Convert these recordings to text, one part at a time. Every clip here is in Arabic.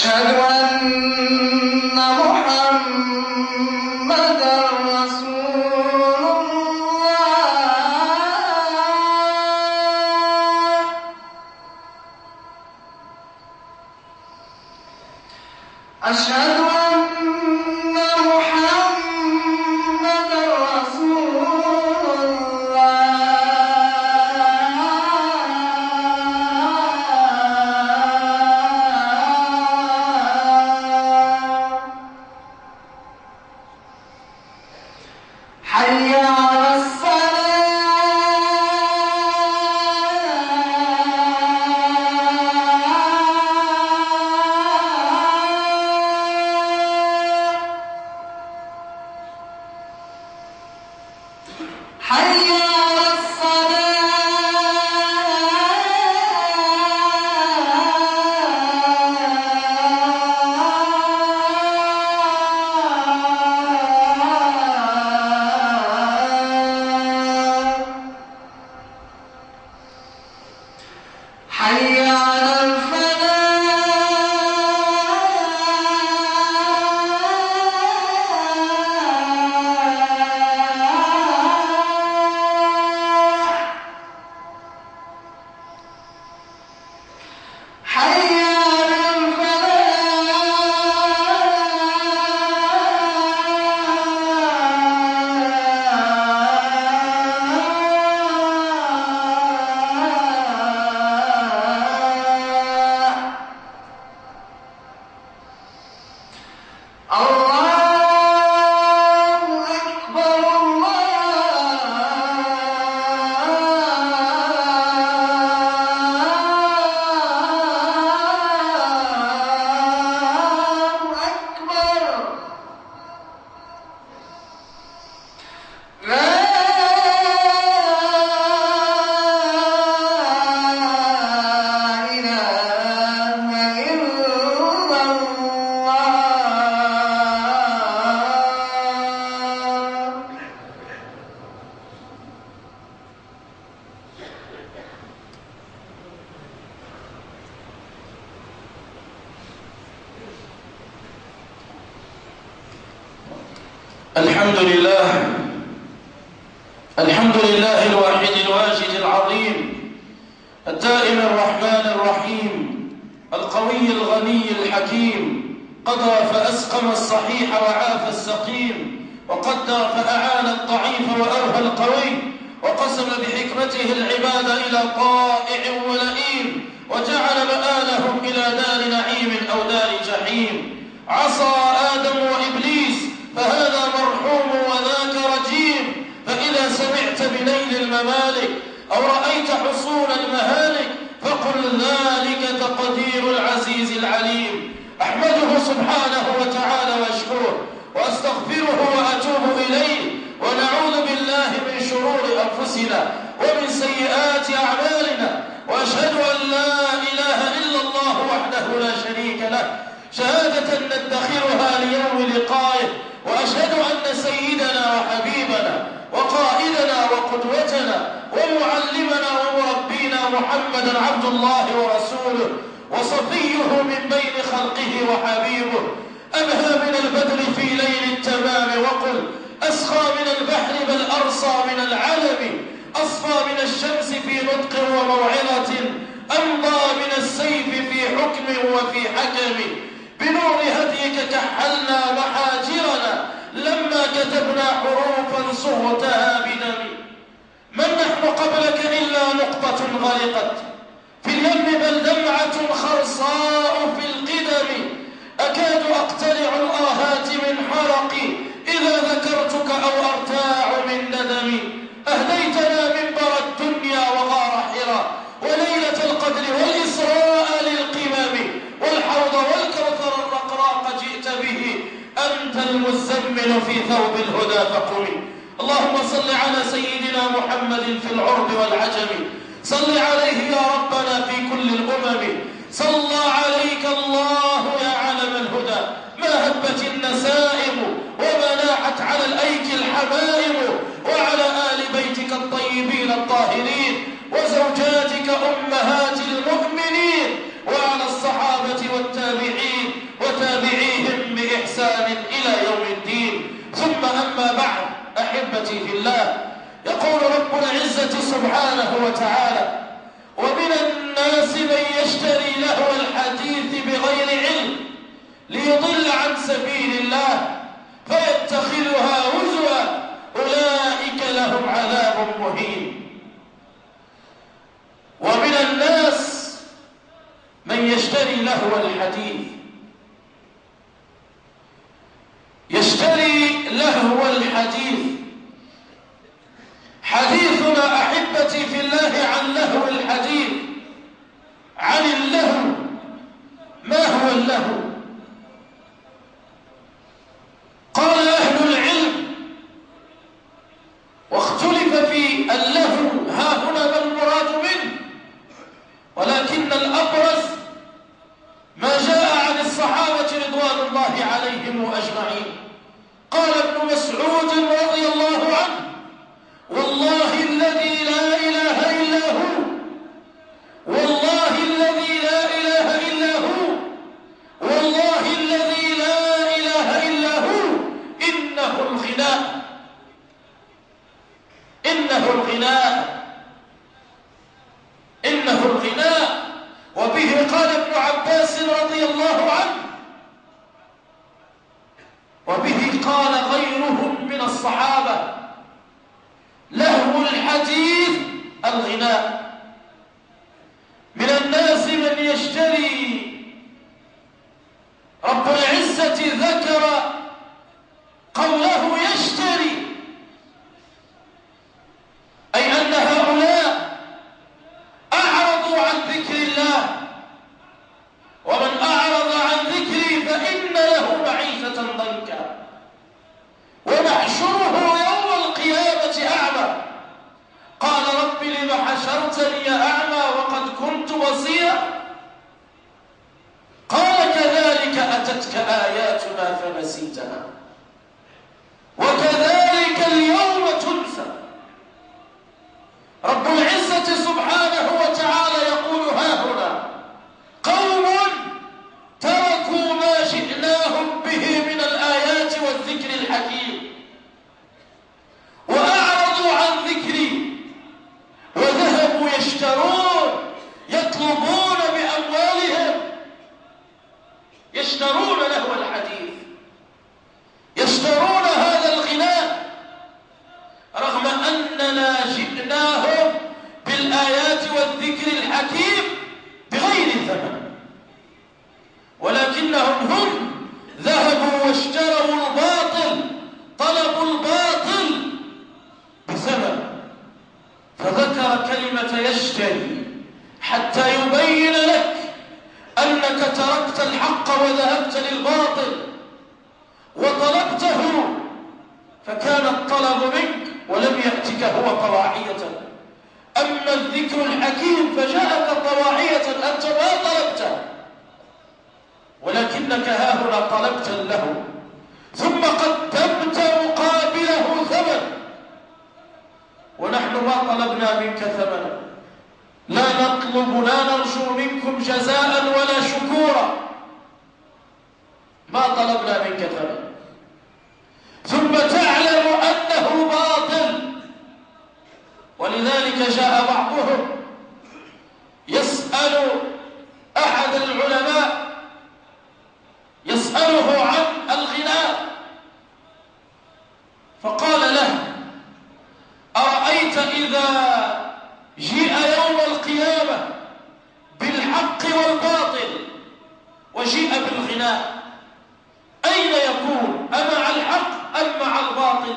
أشهد أن محمدًا رسول الله. أشهد أن محمدًا رسول الله. حي على الصلاة. حي على الصلاة. حي على الفلاح. حي على الفلاح. الله أكبر الله أكبر. لا إله إلا الله. الحمد لله الواحد الواجد العظيم الدائم الرحمن الرحيم القوي الغني الحكيم قضى فأسقم الصحيح وعاف السقيم وقدر فأعان الضعيف وأرهى القوي وقسم بحكمته العباد إلى طائع ولئيم وجعل مآلهم إلى دار نعيم أو دار جحيم. عصى آدم وإبليس فهذا مرحوم وذاك رجيم. فإذا سمعت بنيل الممالك أو رأيت حصول المهالك فقل ذلك تقدير العزيز العليم. أحمده سبحانه وتعالى وأشكره وأستغفره وأتوب إليه ونعوذ بالله من شرور أنفسنا ومن سيئات أعمالنا وأشهد أن لا إله إلا الله وحده لا شريك له شهادة ندخرها ليوم لقائه. وأشهد أن سيدنا وحبيبنا وقائدنا وقدوتنا ومعلمنا ومربينا محمدا عبد الله ورسوله وصفيه من بين خلقه وحبيبه. أبهى من البدر في ليل التمام وقل أسخى من البحر بل أرصى من العلم. أصفى من الشمس في نطق وموعظة أمضى من السيف في حكم وفي حكم. بنور هديك كحلنا محاجرنا لما كتبنا حروفا صغتها بدم. من نحن قبلك إلا نقطة غرقت في اليم بل دمعة خرصاء في القدم. أكاد أقتلع الآهات من حرقي إذا ذكرتك أو أرتاع من ندمي. أهديتنا منبر الدنيا وغار حرا وليلة القدر والإسراء للقمم والحوض والكوثر الرقراق جئت به أنت المزمل في ثوب الهدى فقم. اللهم صل على سيدنا محمد في العرب والعجم. صل عليه يا ربنا في كل الأمم. صلى عليك الله يا علم الهدى. ما هبت النسائم وما لاحت على الأيك الحمائم وعلى آل بيتك الطيبين الطاهرين وزوجاتك أمهات المؤمنين وعلى الصحابة والتابعين سبحانه وتعالى: ومن الناس من يشتري لهو الحديث بغير علم ليضل عن سبيل الله فيتخذها هزوا أولئك لهم عذاب مهين. ومن الناس من يشتري لهو الحديث، يشتري لهو الحديث. حديثنا أحبتي في الله عن لهو الحديث، عن اللهو. ما هو اللهو؟ قال أهل العلم واختلف في اللهو ها هنا ما المراد منه، ولكن الأبرز ما جاء عن الصحابة رضوان الله عليهم أجمعين. قال ابن مسعود رضي الله عنه: والله الذي لا إله إلا هو، والله الذي لا إله إلا هو، والله الذي لا إله إلا هو، إنه الغناء، إنه الغناء، إنه الغناء. وبه قال ابن عباس رضي الله عنه، وبه قال غيرهم من الصحابة: لهو الحديث الغناء. من الناس من يشتري. رب العزة ذكر قوله يشتري، أي أن هؤلاء أعرضوا عن ذكر الله، ومن أعرض عن ذكري فإن له معيشة ضنكا ونحشره يوم القيامة أعمى. قال: رب لم حشرتني أعمى وقد كنت بصيرا؟ قال: كذلك أتتك آياتنا فنسيتها وكذلك اليوم تنسى. رب العزة سبحانه وتعالى يقول ها هنا: قوم تركوا ما جئناهم به من الآيات والذكر الحكيم وأعرضوا عن ذكري وذهبوا يشترون، يطلبون بأموالهم، يشترون لهو الحديث، يشترون هذا الغناء، رغم أننا جئناهم بالآيات والذكر الحكيم بغير ثمن، ولكنهم هم ذهبوا واشتروا الباطل، طلبوا الباطل بثمن. فذكر كلمة يشتري حتى يبين لك أنك تركت الحق وذهبت للباطل وطلبته، فكان الطلب منك ولم يأتك هو طواعية. أما الذكر الحكيم فجاءك طواعية، أنت ما طلبته، ولكنك هاهنا طلبت له، ثم قدمت مقابله ثمن. ونحن ما طلبنا منك ثمنا، لا نطلب، لا نرجو منكم جزاء ولا شكورا، ما طلبنا منك ثمنا، ثم تعلم أنه باطل. ولذلك جاء بعضهم يسأل أحد العلماء، يسأله عن الغناء، فقال له: أرأيت إذا جيء يوم القيامة بالحق والباطل وجيء بالغناء، أين يكون؟ أمع الحق أم مع الباطل؟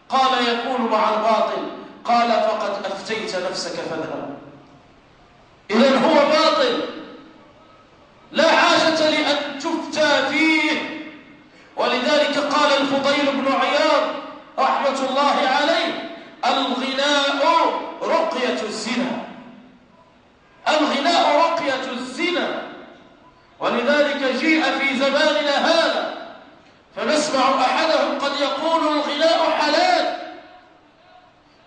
قال: يكون مع الباطل. قال: فقد أفتيت نفسك فاذهب. إذن هو باطل، لا حاجة لأن تفتى فيه. ولذلك قال الفضيل بن عياض رحمة الله عليه: الغناء رقية الزنا، الغناء رقية الزنا. ولذلك جيء في زماننا هذا فنسمع أحدهم قد يقول: الغناء حلال،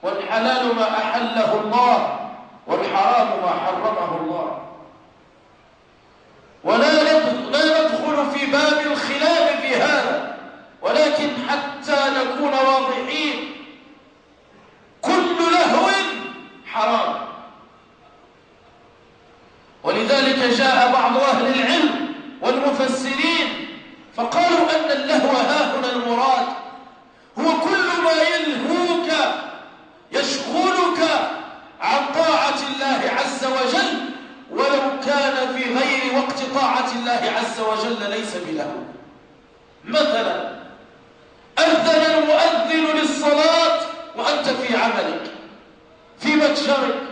والحلال ما أحله الله، والحرام ما حرمه الله. ولا ندخل في باب الخلاف في هذا، ولكن حتى نكون واضحين، كل لهو ولذلك جاء بعض أهل العلم والمفسرين فقالوا أن اللهو هاهنا المراد هو كل ما يلهوك يشغلك عن طاعة الله عز وجل، ولو كان في غير وقت طاعة الله عز وجل ليس بلهو. مثلا أذن المؤذن للصلاة وأنت في عملك، في متجرك،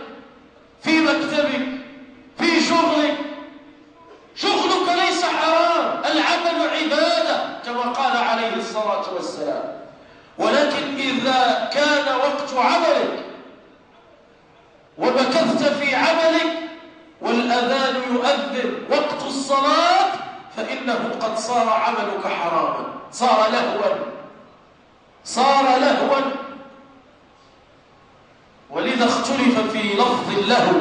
في مكتبك، في شغلك. شغلك ليس حرام، العمل عبادة كما قال عليه الصلاة والسلام، ولكن إذا كان وقت عملك ومكثت في عملك والأذان يؤذن وقت الصلاة فإنه قد صار عملك حراما، صار لهوا. ولذا اختلف في لفظ اللهو،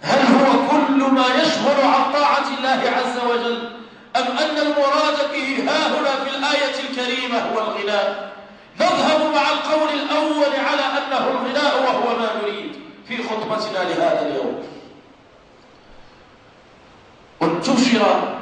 هل هو كل ما يشغل عن طاعة الله عز وجل، أم أن المراد به هاهنا في الآية الكريمة هو الغناء؟ نذهب مع القول الأول على أنه الغناء وهو ما نريد في خطبتنا لهذا اليوم. وانتشر